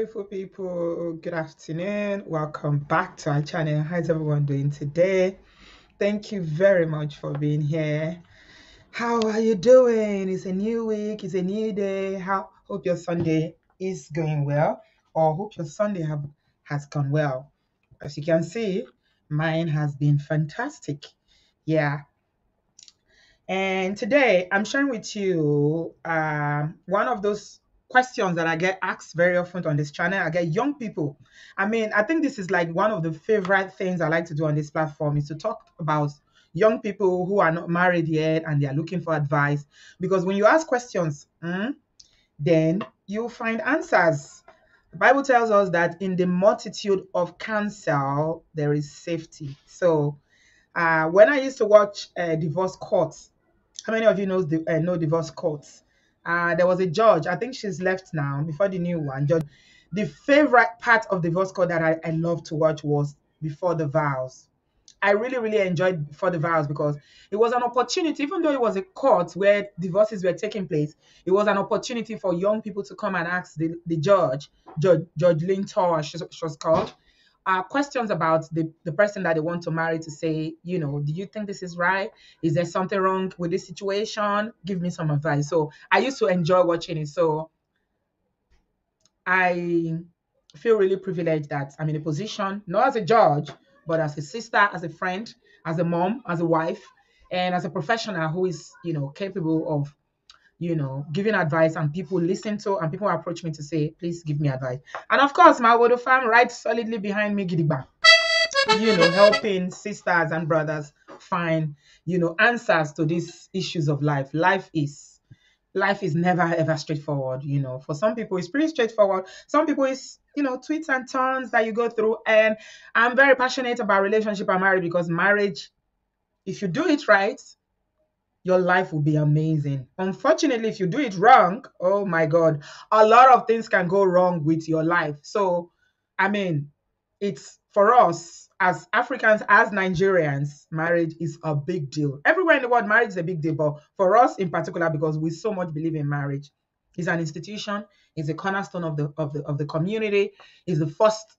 beautiful people. Good afternoon. Welcome back to our channel. How's everyone doing today? Thank you very much for being here. How are you doing? It's a new week, it's a new day. Hope your Sunday is going well, or hope your Sunday has gone well. As you can see, mine has been fantastic. Yeah, and today I'm sharing with you one of those questions that I get asked very often on this channel. I get young people. I mean, I think this is like one of the favorite things I like to do on this platform is to talk about young people who are not married yet and they are looking for advice. Because when you ask questions, then you'll find answers. The Bible tells us that in the multitude of counsel, there is safety. So when I used to watch divorce courts, how many of you know divorce courts? There was a judge. I think she's left now. Before the new one, judge. The favorite part of divorce court that I loved to watch was before the vows. I really, really enjoyed before the vows because it was an opportunity, even though it was a court where divorces were taking place, it was an opportunity for young people to come and ask the Judge Lintor, she was called, questions about the person that they want to marry to say, do you think this is right? Is there something wrong with this situation? Give me some advice. So I used to enjoy watching it. So I feel really privileged that I'm in a position, not as a judge, but as a sister, as a friend, as a mom, as a wife, and as a professional who is, capable of, giving advice and people listen to and people approach me to say, please give me advice. And of course, my Wodo fam right solidly behind me, Gidigba, helping sisters and brothers find, answers to these issues of life. Life is never ever straightforward. For some people it's pretty straightforward. Some people it's twists and turns that you go through. And I'm very passionate about relationship and marriage because marriage, if you do it right, your life will be amazing. Unfortunately, if you do it wrong, oh my God, a lot of things can go wrong with your life. So, I mean, it's for us as Africans, as Nigerians, marriage is a big deal. Everywhere in the world, marriage is a big deal. But for us in particular, because we so much believe in marriage, it's an institution, it's a cornerstone of the community, it's the first,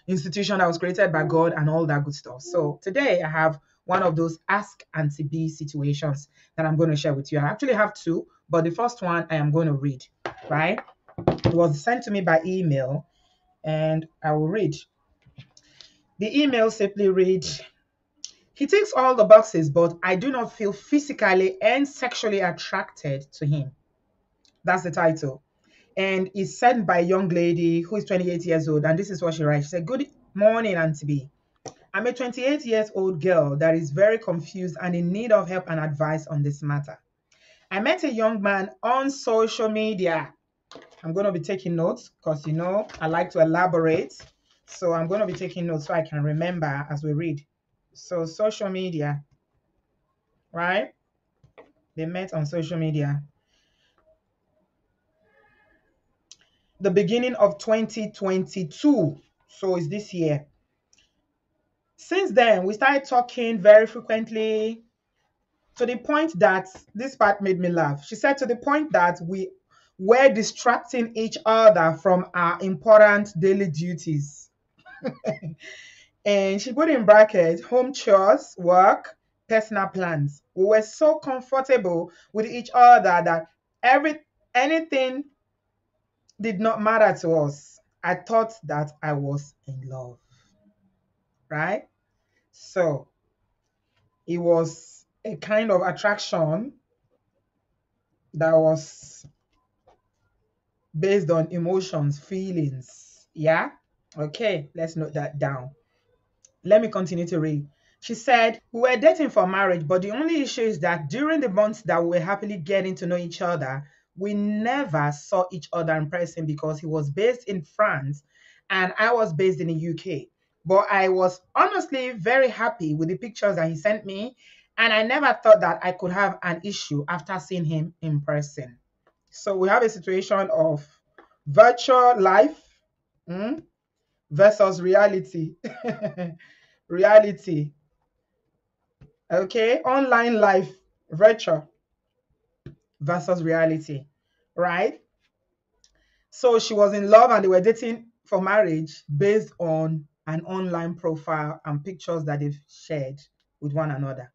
institution that was created by God and all that good stuff. So today I have one of those ask Auntie B situations that I'm going to share with you. I actually have two, but the first one I am going to read, right? It was sent to me by email and I will read. The email simply reads, he ticks all the boxes, but I do not feel physically and sexually attracted to him. That's the title. And it's sent by a young lady who is 28 years old. And this is what she writes. She said, good morning, Auntie B. I'm a 28 years old girl that is very confused and in need of help and advice on this matter. I met a young man on social media. I'm going to be taking notes because, I like to elaborate. So I'm going to be taking notes so I can remember as we read. So social media, right? They met on social media. The beginning of 2022. So it's this year. Since then, we started talking very frequently to the point that this part made me laugh. She said to the point that we were distracting each other from our important daily duties. And she put in brackets home chores, work, personal plans. We were so comfortable with each other that anything did not matter to us. I thought that I was in love, right? So it was a kind of attraction that was based on emotions, feelings. Yeah? Okay, let's note that down. Let me continue to read. She said, we were dating for marriage, but the only issue is that during the months that we were happily getting to know each other, we never saw each other in person because he was based in France and I was based in the UK. But I was honestly very happy with the pictures that he sent me, and I never thought that I could have an issue after seeing him in person. So we have a situation of virtual life, versus reality. Reality. Okay. Online life, virtual versus reality. Right. So she was in love and they were dating for marriage based on an online profile and pictures that they've shared with one another.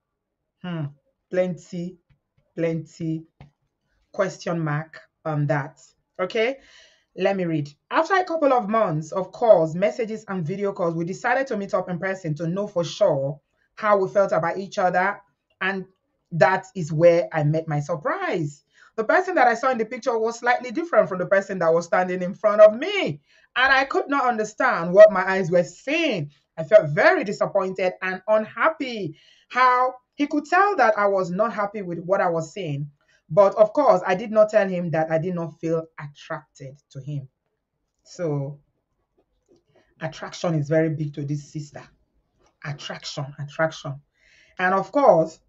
Hmm. Plenty, plenty question mark on that. Okay. Let me read. After a couple of months of calls, messages, and video calls, we decided to meet up in person to know for sure how we felt about each other. And that is where I met my surprise. The person that I saw in the picture was slightly different from the person that was standing in front of me. And I could not understand what my eyes were seeing. I felt very disappointed and unhappy. How he could tell that I was not happy with what I was seeing, but of course, I did not tell him that I did not feel attracted to him. So, attraction is very big to this sister. Attraction, attraction. And of course,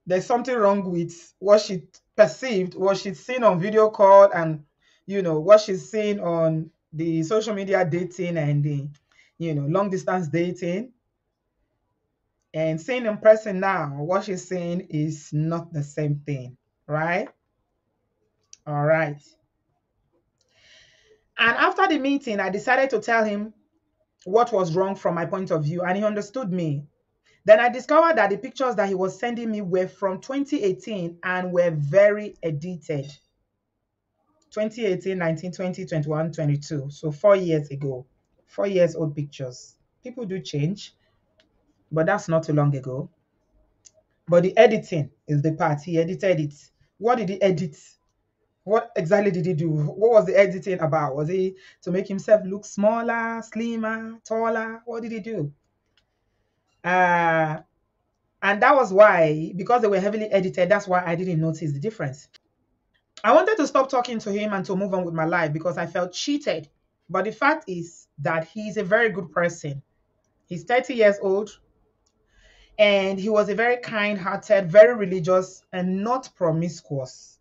there's something wrong with what she perceived, what she'd seen on video call, and what she's seen on the social media dating and the long distance dating, and seeing in person now, what she's seeing is not the same thing, right? All right. And after the meeting, I decided to tell him what was wrong from my point of view, and he understood me. Then I discovered that the pictures that he was sending me were from 2018 and were very edited. 2018, 19, 20, 21, 22. So 4 years ago. 4 years old pictures. People do change, but that's not too long ago. But the editing is the part. He edited it. What did he edit? What exactly did he do? What was the editing about? Was he to make himself look smaller, slimmer, taller? What did he do? And that was why, because they were heavily edited, that's why I didn't notice the difference. I wanted to stop talking to him and to move on with my life because I felt cheated. But the fact is that he's a very good person. He's 30 years old and he was a very kind hearted, very religious, and not promiscuous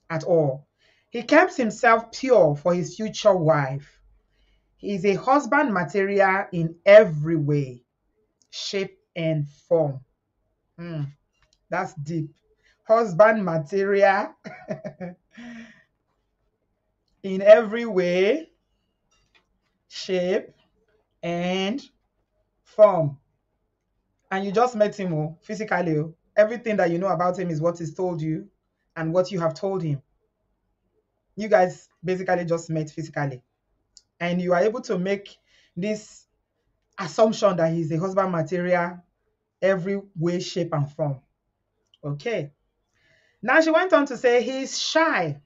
at all. He kept himself pure for his future wife. He's a husband material in every way, shape, and form. Hmm, that's deep. Husband material in every way, shape, and form. And you just met him physically. Everything that you know about him is what he's told you and what you have told him. You guys basically just met physically. And you are able to make this assumption that he's a husband material every way, shape, and form. Okay. Now she went on to say he's shy.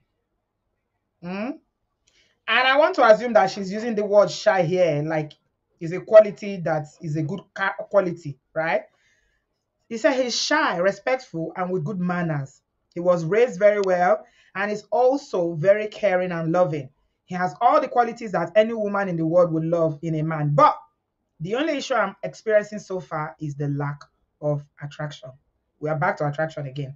Hmm? And I want to assume that she's using the word shy here, like is a quality that is a good quality, right? He said he's shy, respectful, and with good manners. He was raised very well and is also very caring and loving. He has all the qualities that any woman in the world would love in a man. But the only issue I'm experiencing so far is the lack of attraction. We are back to attraction again.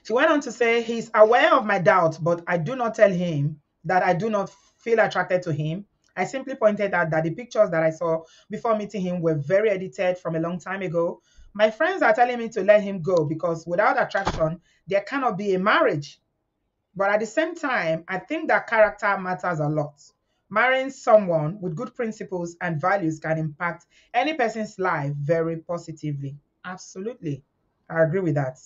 She went on to say, he's aware of my doubts, but I do not tell him that I do not feel attracted to him. I simply pointed out that the pictures that I saw before meeting him were very edited from a long time ago. My friends are telling me to let him go because without attraction, there cannot be a marriage. But at the same time, I think that character matters a lot. Marrying someone with good principles and values can impact any person's life very positively. Absolutely. I agree with that.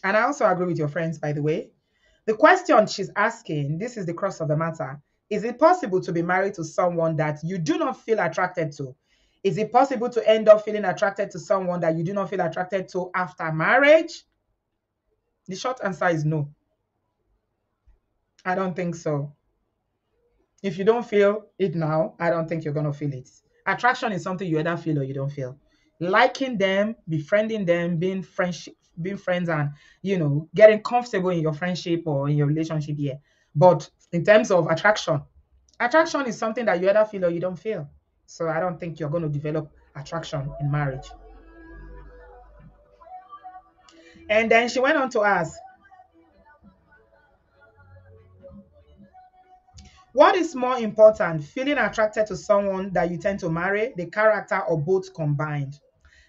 And I also agree with your friends, by the way. The question she's asking, this is the crux of the matter. Is it possible to be married to someone that you do not feel attracted to? Is it possible to end up feeling attracted to someone that you do not feel attracted to after marriage? The short answer is no. I don't think so. If you don't feel it now, I don't think you're going to feel it. Attraction is something you either feel or you don't feel. Liking them, befriending them, being friends, and getting comfortable in your friendship or in your relationship, yeah. But in terms of attraction, attraction is something that you either feel or you don't feel. So I don't think you're going to develop attraction in marriage. And then she went on to ask, what is more important, feeling attracted to someone that you tend to marry, the character, or both combined?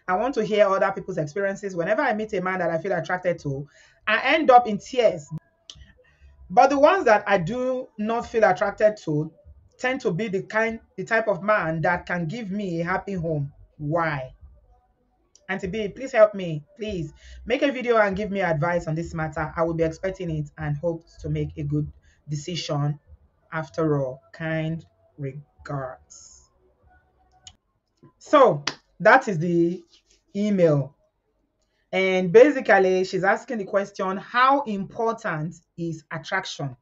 I want to hear other people's experiences. Whenever I meet a man that I feel attracted to, I end up in tears But the ones that I do not feel attracted to tend to be the type of man that can give me a happy home. Why? Auntie B, please help me. Please make a video and give me advice on this matter. I will be expecting it and hope to make a good decision. After all, kind regards. So that is the email. And basically, she's asking the question, how important is attraction,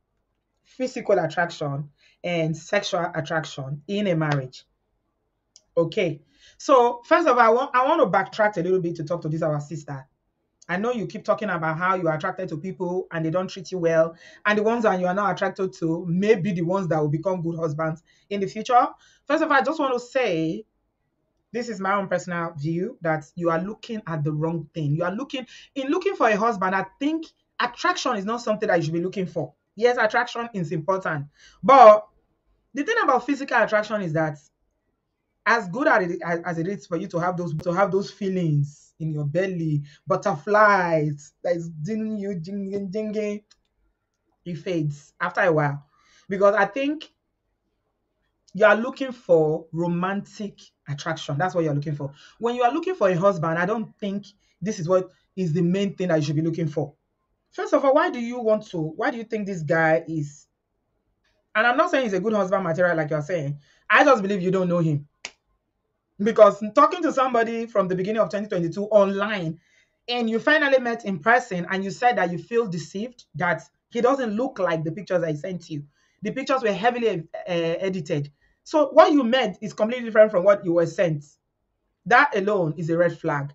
physical attraction, and sexual attraction in a marriage? Okay. So first of all, I want to backtrack a little bit to talk to this our sister. I know you keep talking about how you are attracted to people and they don't treat you well, and the ones that you are not attracted to may be the ones that will become good husbands in the future. First of all, I just want to say this is my own personal view that you are looking at the wrong thing. You are looking for a husband. I think attraction is not something that you should be looking for. Yes, attraction is important, but the thing about physical attraction is that as good as it is for you to have those feelings in your belly, butterflies that is dinging you, dinging, it fades after a while, because I think you are looking for romantic attraction. That's what you're looking for. When you are looking for a husband, I don't think this is what is the main thing that you should be looking for. First of all, why do you think this guy is? And I'm not saying he's a good husband material like you're saying. I just believe you don't know him. Because talking to somebody from the beginning of 2022 online, and you finally met in person and you said that you feel deceived, that he doesn't look like the pictures I sent you. The pictures were heavily edited. So what you met is completely different from what you were sent. That alone is a red flag.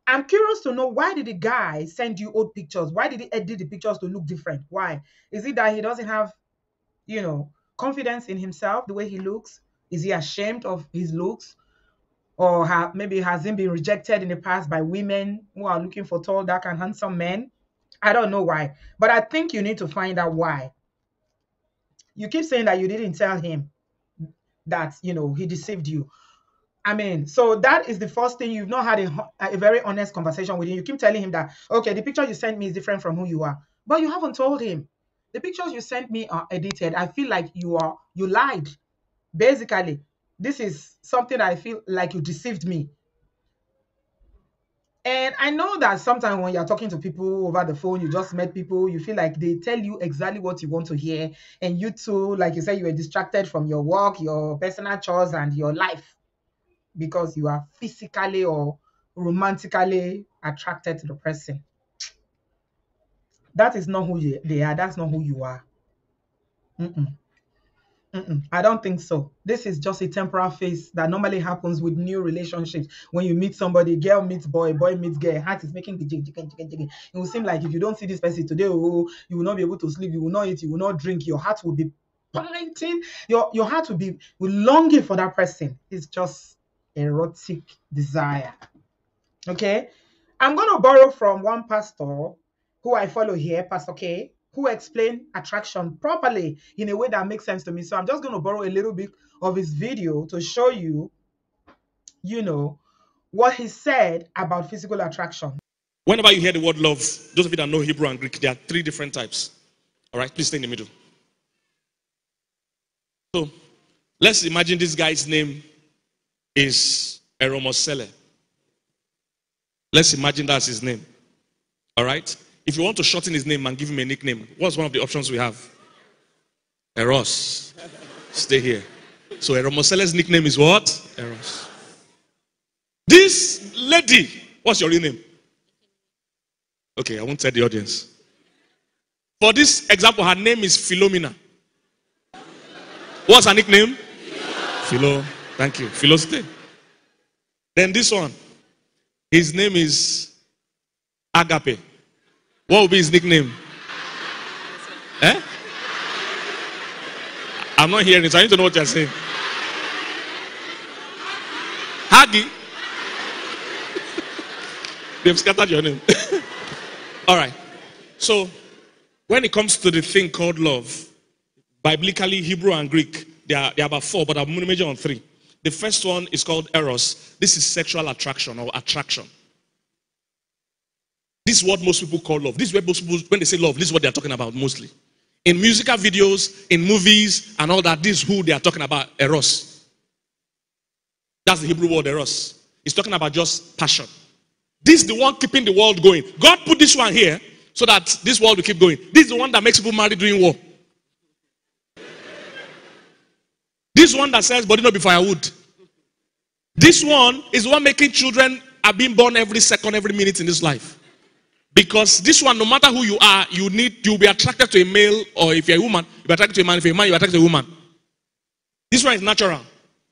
I'm curious to know, why did the guy send you old pictures? Why did he edit the pictures to look different? Why? Is it that he doesn't have, confidence in himself, the way he looks? Is he ashamed of his looks? Or maybe has he been rejected in the past by women who are looking for tall, dark, and handsome men? I don't know why, but I think you need to find out why. You keep saying that you didn't tell him that, he deceived you. I mean, so that is the first thing. You've not had a very honest conversation with him. You keep telling him that, okay, the picture you sent me is different from who you are, but you haven't told him. The pictures you sent me are edited. I feel like you lied. Basically, this is something I feel like you deceived me. And I know that sometimes when you're talking to people over the phone, you just met people, you feel like they tell you exactly what you want to hear. And you too, like you said, you were distracted from your work, your personal chores, and your life because you are physically or romantically attracted to the person. That is not who they are. That's not who you are. Mm-mm. I don't think so. This is just a temporal phase that normally happens with new relationships. When you meet somebody, girl meets boy, boy meets girl, heart is making the jig. It will seem like if you don't see this person today, oh, you will not be able to sleep, you will not eat, you will not drink, your heart will be pointing, your heart will longing for that person. It's just erotic desire. Okay? I'm going to borrow from one pastor who I follow here, Pastor K, who explained attraction properly in a way that makes sense to me. So I'm just going to borrow a little bit of his video to show you, what he said about physical attraction. Whenever you hear the word love, those of you that know Hebrew and Greek, there are three different types. All right, please stay in the middle. So let's imagine this guy's name is Eromosele. Let's imagine that's his name. All right? If you want to shorten his name and give him a nickname, what's one of the options we have? Eros. Stay here. So Eromosele's nickname is what? Eros. This lady, what's your real name? Okay, I won't tell the audience. For this example, her name is Philomena. What's her nickname? Philo. Thank you. Philo, stay. Then this one, his name is Agape. What will be his nickname? Eh? I'm not hearing it, so I need to know what you're saying. Hagi. They've scattered your name. All right. So, when it comes to the thing called love, biblically, Hebrew and Greek, there are about four, but I'm going to major on three. The first one is called eros. This is sexual attraction or attraction. This is what most people call love. This is what most people, when they say love, this is what they're talking about mostly. In musical videos, in movies, and all that, this is who they are talking about, eros. That's the Hebrew word eros. It's talking about just passion. This is the one keeping the world going. God put this one here so that this world will keep going. This is the one that makes people marry during war. This one that says body not be firewood. This one is the one making children are being born every second, every minute in this life. Because this one, no matter who you are, you'll be attracted to a male, or if you're a woman, you'll be attracted to a man. If you're a man, you're attracted to a woman. This one is natural.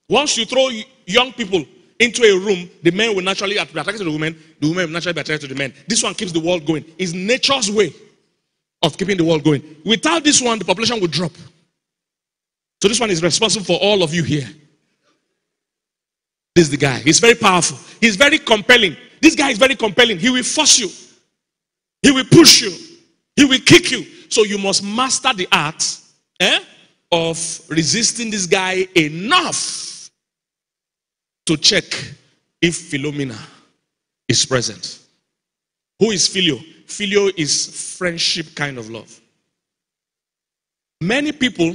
Once you throw young people into a room, the men will naturally be attracted to the women will naturally be attracted to the men. This one keeps the world going. It's nature's way of keeping the world going. Without this one, the population will drop. So this one is responsible for all of you here. This is the guy. He's very powerful. He's very compelling. This guy is very compelling. He will force you. He will push you. He will kick you. So you must master the art of resisting this guy enough to check if Philomena is present. Who is Philio? Philio is friendship kind of love. Many people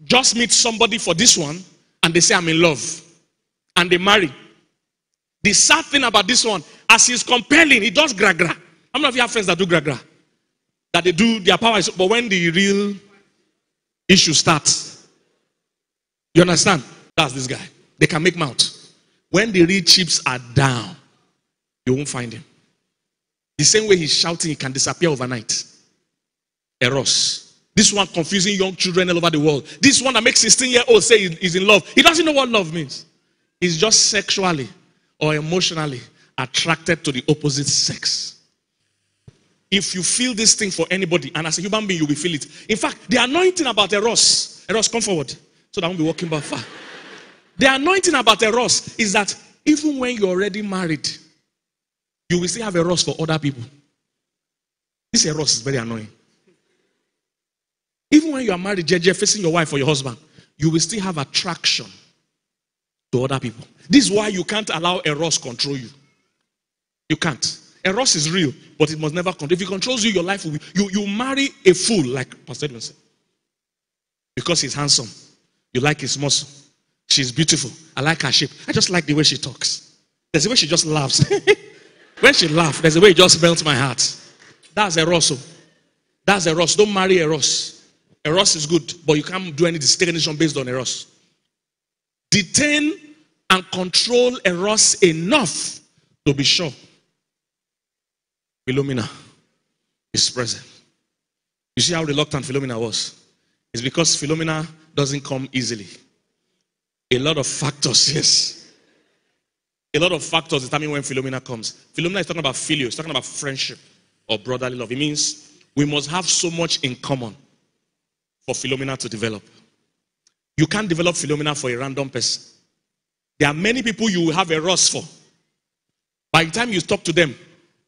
just meet somebody for this one and they say, I'm in love. And they marry. The sad thing about this one, as he's compelling, he does gra-gra. How many of you have friends that do gra-gra? That they do, their power is, but when the real issue starts, you understand? That's this guy. They can make mouth. When the real chips are down, you won't find him. The same way he's shouting, he can disappear overnight. Eros. This one confusing young children all over the world. This one that makes 16-year-olds say he's in love. He doesn't know what love means. He's just sexually or emotionally attracted to the opposite sex. If you feel this thing for anybody, and as a human being, you will feel it. In fact, the anointing about Eros, come forward, so that I won't be walking back far. The anointing about Eros is that even when you're already married, you will still have Eros for other people. This Eros is very annoying. Even when you are married, JJ, facing your wife or your husband, you will still have attraction to other people. This is why you can't allow Eros control you. You can't. Eros is real, but it must never control. If it controls you, your life will be. You marry a fool, like Pastor Edwin said. Because he's handsome. You like his muscle. She's beautiful. I like her shape. I just like the way she talks. There's a way she just laughs. When she laughs, there's a way it just melts my heart. That's Eros. That's Eros. Don't marry Eros. Eros is good, but you can't do any distinction based on Eros. Detain and control Eros enough to be sure Philomena is present. You see how reluctant Philomena was? It's because Philomena doesn't come easily. A lot of factors, yes. A lot of factors determine when Philomena comes. Philomena is talking about filial, it's talking about friendship or brotherly love. It means we must have so much in common for Philomena to develop. You can't develop Philomena for a random person. There are many people you will have Eros for. By the time you talk to them,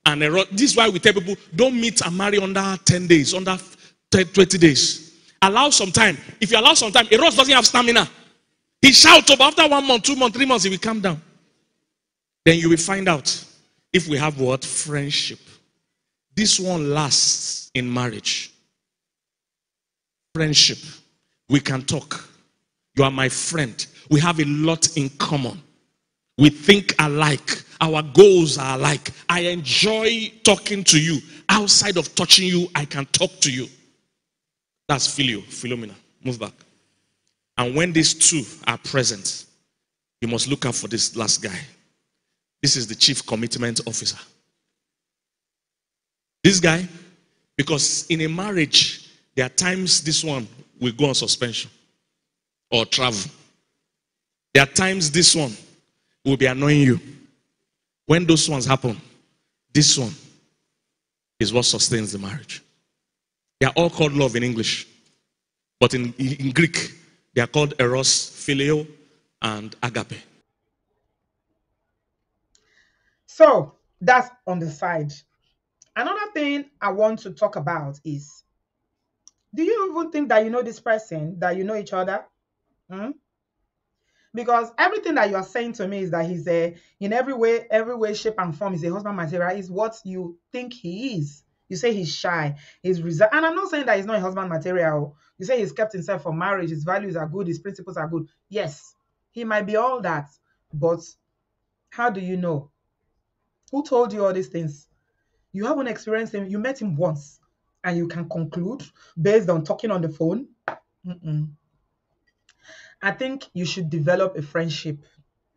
and this is why we tell people, don't meet and marry under 10 days, under 20 days. Allow some time. If you allow some time, Eros doesn't have stamina. He shouts up after 1 month, 2 months, 3 months, he will calm down. Then you will find out if we have what? Friendship. This one lasts in marriage. Friendship. We can talk. You are my friend. We have a lot in common. We think alike. Our goals are alike. I enjoy talking to you. Outside of touching you, I can talk to you. That's Philomena. Move back. And when these two are present, you must look out for this last guy. This is the chief commitment officer. This guy, because in a marriage, there are times this one will go on suspension or travel. There are times this one will be annoying you. When those ones happen, this one is what sustains the marriage. They are all called love in English. But in Greek, they are called eros, phileo, and agape. So that's on the side. Another thing I want to talk about is, do you even think that you know this person, that you know each other? Hmm? Because everything that you are saying to me is that he's in every way, shape, and form is a husband material, is what you think he is You say he's shy, he's reserved. And I'm not saying that he's not a husband material. You say he's kept himself for marriage, his values are good, his principles are good. Yes, he might be all that, but how do you know? Who told you all these things? You haven't experienced him. You met him once, and you can conclude based on talking on the phone. Mm-mm. I think you should develop a friendship.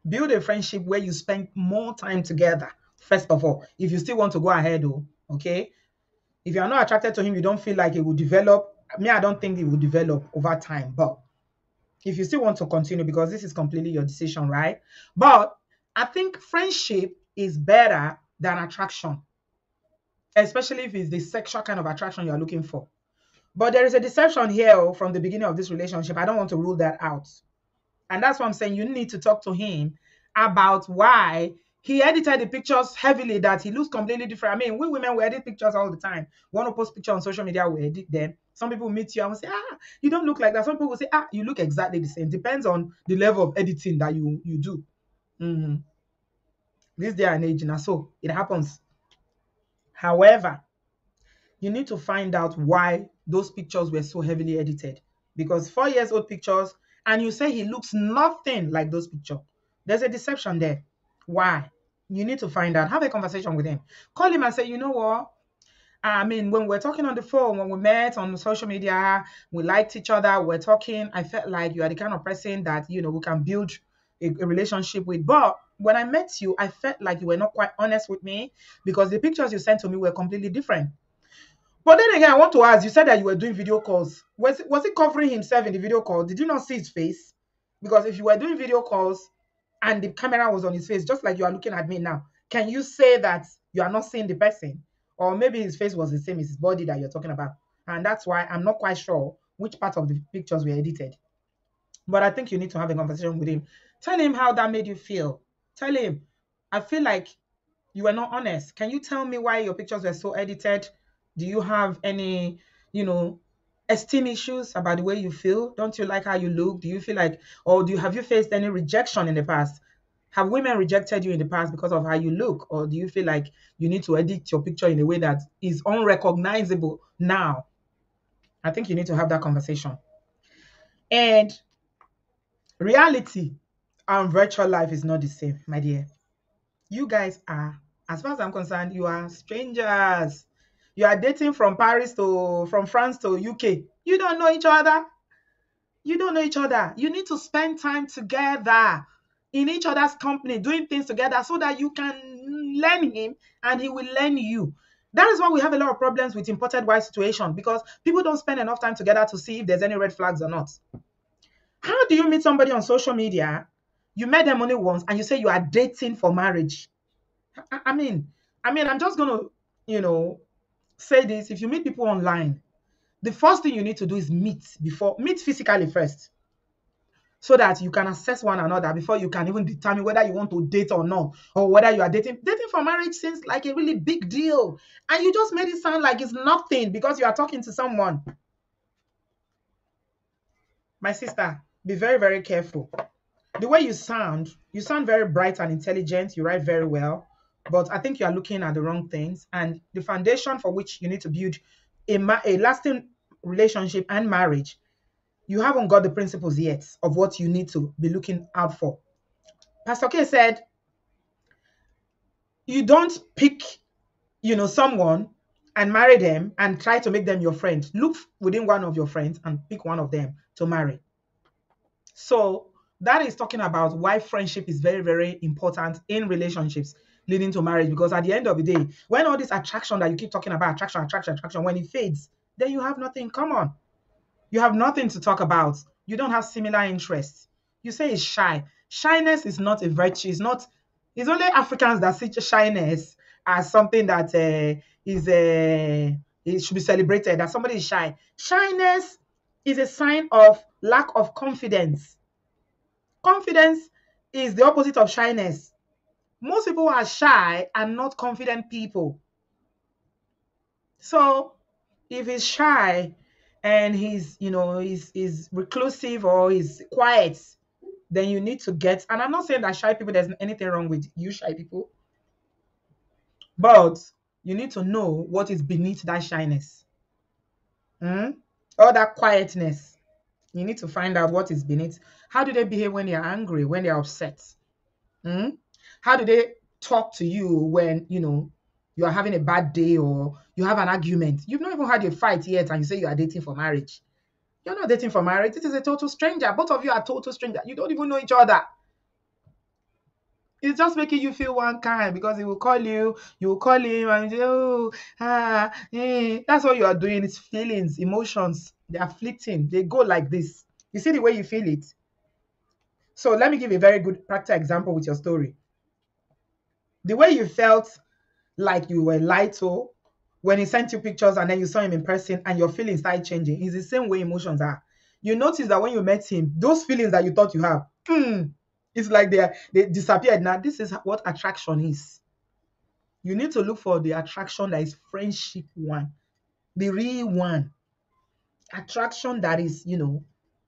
Build a friendship where you spend more time together. First of all, if you still want to go ahead, oh, okay. If you are not attracted to him, you don't feel like it will develop. Me, I don't think it will develop over time. But if you still want to continue, because this is completely your decision, right? But I think friendship is better than attraction, especially if it's the sexual kind of attraction you're looking for. But there is a deception here from the beginning of this relationship. I don't want to rule that out. And that's why I'm saying you need to talk to him about why he edited the pictures heavily, that he looks completely different. I mean, we women, we edit pictures all the time. Want to post pictures on social media, we edit them. Some people meet you and will say, you don't look like that. Some people will say, you look exactly the same. Depends on the level of editing that you do. Mhm. This day and age, now so it happens. However, you need to find out why those pictures were so heavily edited. Because 4 years old pictures, and you say he looks nothing like those pictures. There's a deception there. Why? You need to find out. Have a conversation with him. Call him and say, you know what? I mean, when we're talking on the phone, when we met on social media, we liked each other, we're talking, I felt like you are the kind of person that, we can build a relationship with. But when I met you, I felt like you were not quite honest with me because the pictures you sent to me were completely different. But then again, I want to ask, you said that you were doing video calls. Was he covering himself in the video call? Did you not see his face? Because if you were doing video calls and the camera was on his face, just like you are looking at me now, can you say that you are not seeing the person? Or maybe his face was the same as his body that you're talking about. And that's why I'm not quite sure which part of the pictures were edited. But I think you need to have a conversation with him. Tell him how that made you feel. Tell him, I feel like you were not honest. Can you tell me why your pictures were so edited? Do you have any, you know, esteem issues about the way you feel? Don't you like how you look? Do you feel like, or have you faced any rejection in the past? Have women rejected you in the past because of how you look? Or do you feel like you need to edit your picture in a way that is unrecognizable now? I think you need to have that conversation. And reality and virtual life is not the same, my dear. You guys are, as far as I'm concerned, you are strangers. You are dating from from France to UK. You don't know each other. You don't know each other. You need to spend time together in each other's company, doing things together so that you can learn him and he will learn you. That is why we have a lot of problems with imported wife situation, because people don't spend enough time together to see if there's any red flags or not. How do you meet somebody on social media? You met them only once and you say you are dating for marriage. I, I mean, I'm just gonna, say this. If you meet people online, the first thing you need to do is meet physically first, so that you can assess one another before you can even determine whether you want to date or not, or whether you are dating. Dating for marriage seems like a really big deal, and you just made it sound like it's nothing because you are talking to someone. My sister, be very, very careful. The way you sound very bright and intelligent, you write very well, but I think you are looking at the wrong things. And the foundation for which you need to build a lasting relationship and marriage, you haven't got the principles yet of what you need to be looking out for. Pastor K said, you don't pick, someone and marry them and try to make them your friend. Look within one of your friends and pick one of them to marry. So that is talking about why friendship is very, very important in relationships leading to marriage. Because at the end of the day, when all this attraction that you keep talking about, attraction, when it fades, then you have nothing in common. You have nothing to talk about. You don't have similar interests. You say it's shy. Shyness is not a virtue. It's only Africans that see shyness as something that it should be celebrated, that somebody is shy. Shyness is a sign of lack of confidence. Confidence is the opposite of shyness. Most people are shy and not confident people. So if he's shy and he's reclusive or he's quiet, then you need to get, and I'm not saying that shy people, there's anything wrong with you shy people, but You need to know what is beneath that shyness. All that quietness. You need to find out what is beneath. How do they behave when they're angry, when they're upset? How do they talk to you when, you are having a bad day or you have an argument? You've not even had a fight yet and you say you are dating for marriage. You're not dating for marriage. This is a total stranger. Both of you are total strangers. You don't even know each other. It's just making you feel one kind because he will call you, you will call him, and you say, oh, That's what you are doing. It's feelings, emotions. They are fleeting. They go like this. You see the way you feel it. So let me give a very good practical example with your story. The way you felt like you were lied to when he sent you pictures and then you saw him in person and your feelings started changing is the same way emotions are. You notice that when you met him, those feelings that you thought you have, it's like they disappeared. Now, this is what attraction is. You need to look for the attraction that is friendship one, the real one. Attraction that is,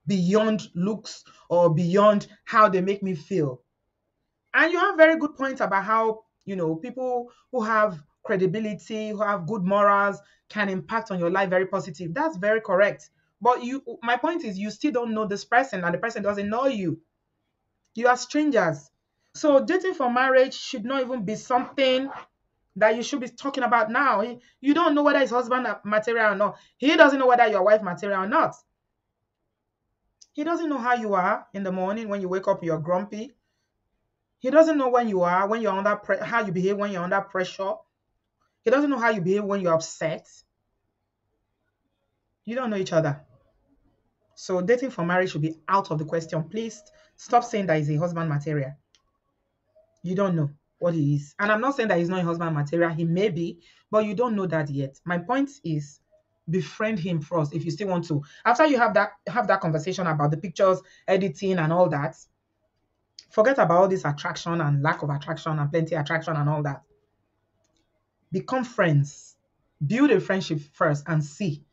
beyond looks or beyond how they make me feel. And you have very good points about how, people who have credibility, who have good morals can impact on your life very positive. That's very correct. But my point is you still don't know this person and the person doesn't know you. You are strangers. So dating for marriage should not even be something that you should be talking about now. You don't know whether it's husband material or not. He doesn't know whether you're wife material or not. He doesn't know how you are in the morning when you wake up, you're grumpy. He doesn't know when you're under how you behave when you're under pressure. He doesn't know how you behave when you're upset. You don't know each other. So dating for marriage should be out of the question. Please stop saying that he's a husband material. You don't know what he is. And I'm not saying that he's not a husband material. He may be, but you don't know that yet. My point is befriend him first if you still want to. After you have that conversation about the pictures, editing and all that, forget about all this attraction and lack of attraction and plenty attraction and all that. Become friends. Build a friendship first and see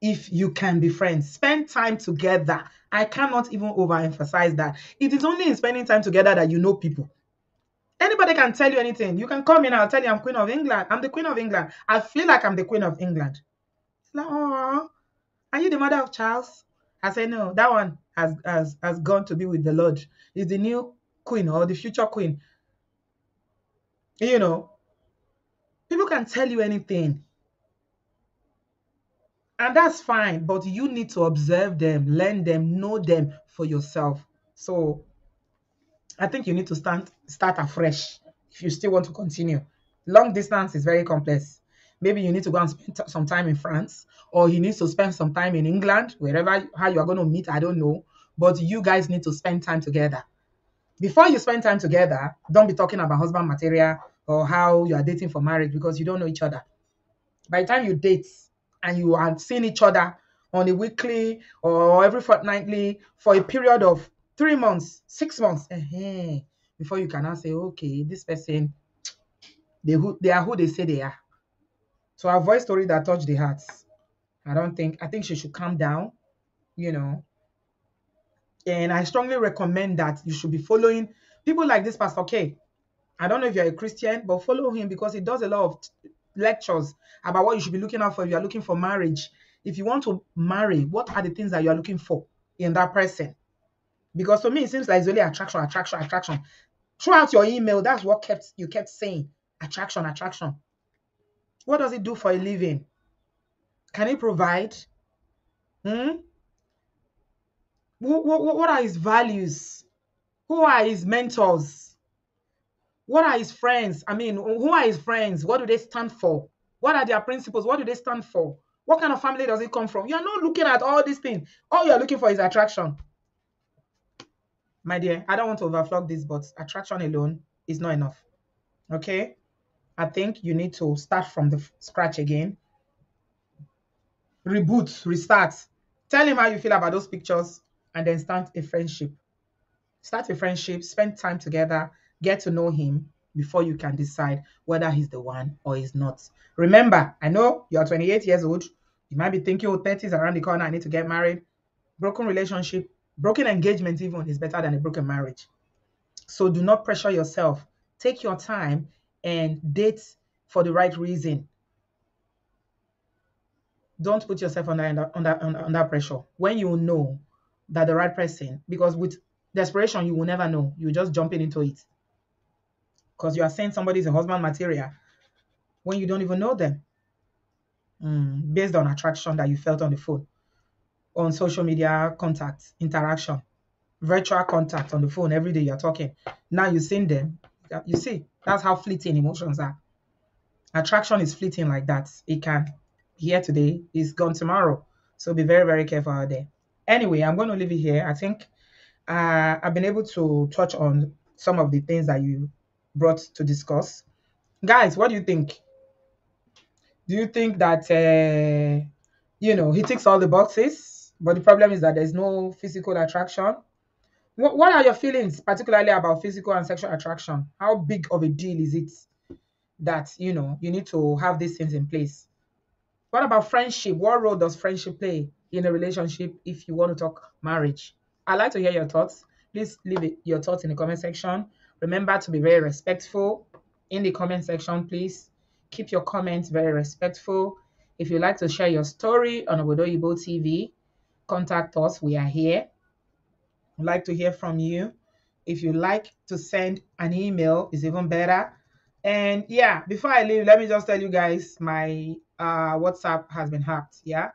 if you can be friends. Spend time together. I cannot even overemphasize that. It is only in spending time together that you know people. Anybody can tell you anything. You can call me and I'll tell you I'm Queen of England. I'm the Queen of England. I feel like I'm the Queen of England. It's like, oh, are you the mother of Charles? I say, no, that one has gone to be with the Lord. Is the new queen or the future queen. People can tell you anything. And that's fine, but you need to observe them, learn them, know them for yourself. So I think you need to start afresh if you still want to continue. Long distance is very complex. Maybe you need to go and spend some time in France, or he needs to spend some time in England, how you are going to meet, I don't know. But you guys need to spend time together. Before you spend time together, don't be talking about husband material or how you are dating for marriage because you don't know each other. By the time you date and you are seeing each other on a weekly or every fortnightly for a period of 3 months, 6 months, before you can now say, okay, this person, they are who they say they are. To avoid stories that touch the hearts, I think she should calm down, and I strongly recommend that you should be following people like this Pastor K. I don't know if you're a Christian, but follow him because he does a lot of lectures about what you should be looking out for if you're looking for marriage. If you want to marry, what are the things that you're looking for in that person? Because to me, it seems like it's only attraction, attraction, attraction. Throughout your email, that's what you kept saying. Attraction, attraction. What does it do for a living? Can it provide? What are his values? Who are his mentors? What are his friends? I mean, who are his friends? What do they stand for? What are their principles? What do they stand for? What kind of family does it come from? You're not looking at all these things. All you're looking for is attraction. My dear, I don't want to overflog this, but attraction alone is not enough. Okay? I think you need to start from the scratch again. Reboot, restart. Tell him how you feel about those pictures and then start a friendship. Start a friendship, spend time together, get to know him before you can decide whether he's the one or he's not. Remember, I know you're 28 years old. You might be thinking, oh, 30 is around the corner. I need to get married. Broken relationship, broken engagement even is better than a broken marriage. So do not pressure yourself. Take your time and date for the right reason. Don't put yourself under pressure when you know that the right person, because with desperation you will never know. You're just jumping into it because you are saying somebody's a husband material when you don't even know them, based on attraction that you felt on the phone, on social media contact, interaction, virtual contact on the phone every day you're talking. Now you've seen them. You see, that's how fleeting emotions are. Attraction is fleeting like that. It can be here today, it's gone tomorrow. So be very, very careful out there. Anyway, I'm going to leave it here. I think I've been able to touch on some of the things that you brought to discuss. Guys, what do you think? Do you think that he ticks all the boxes, but the problem is that there's no physical attraction? What are your feelings, particularly about physical and sexual attraction? How big of a deal is it that you need to have these things in place? What about friendship? What role does friendship play in a relationship if you want to talk marriage? I'd like to hear your thoughts. Please leave your thoughts in the comment section. Remember to be very respectful in the comment section, please. Keep your comments very respectful. If you'd like to share your story on Obodoyibo TV, contact us. We are here. I'd like to hear from you. If you like to send an email, is even better. And yeah, before I leave, let me just tell you guys my WhatsApp has been hacked. Yeah,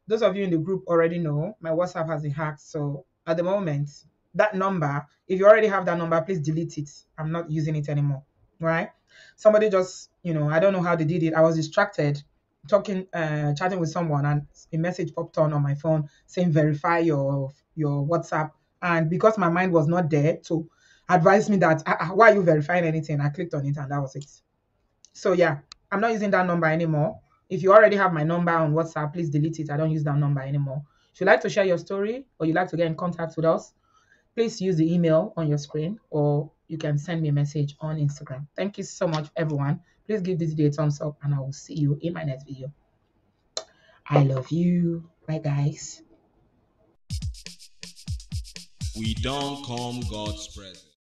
those of you in the group already know my WhatsApp has been hacked. So at the moment, that number, if you already have that number, please delete it. I'm not using it anymore. Right? Somebody just, I don't know how they did it. I was distracted talking, chatting with someone, and a message popped on my phone saying verify your WhatsApp. And because my mind was not there to advise me that why are you verifying anything, I clicked on it and that was it. So yeah, I'm not using that number anymore. If you already have my number on WhatsApp, please delete it. I don't use that number anymore. If you like to share your story or you like to get in contact with us, please use the email on your screen, or you can send me a message on Instagram. Thank you so much, everyone. Please give this video a thumbs up and I will see you in my next video. I love you. Bye, guys. We don't come God's presence.